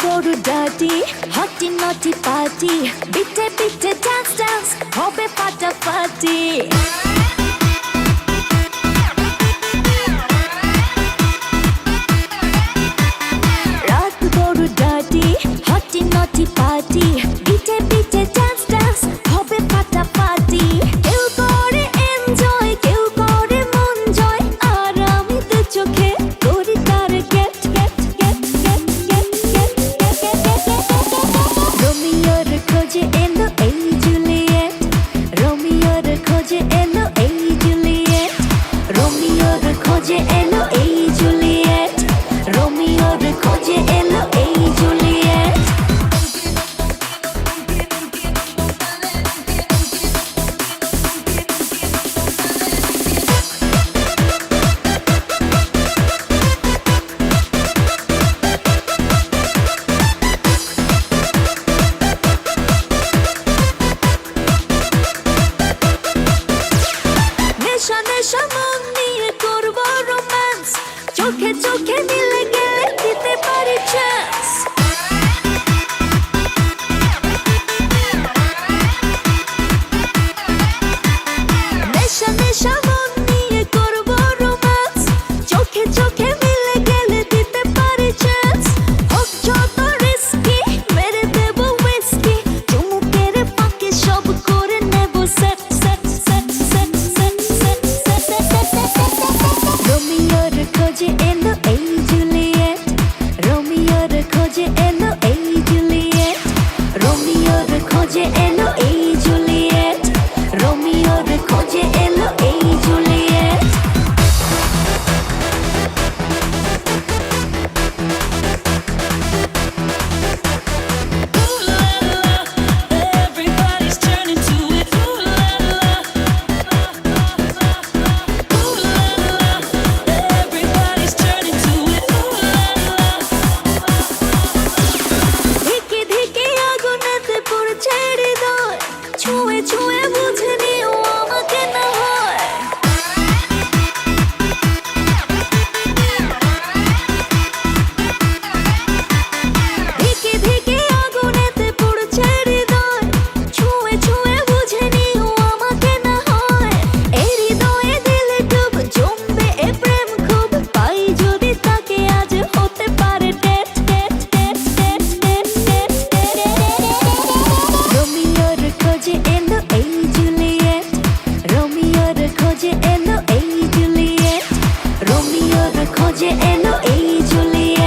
করু ডার্টি হটি নটি পার্টি বিটে বিটে ডান্স ডান্স হবে ফাটাফাটি রাত করু ডার্টি হটি নটি পার্টি বিটে বিটে ডান্স ডান্স হবে ফাটাফাটি কেউ করে এনজয় কেউ করে মন জয় আর আমি তো চোখে করি তার gate gate gate gate gate gate রোমিওর খোঁজে এলো এই জুলিয়েট রোমিওর খোঁজে এলো এই জুলিয়েট রোমিওর খোঁজে এলো এই জুলিয়েট রোমিওর খোঁজে এলো এই জুলিয়েট নেশা নেশা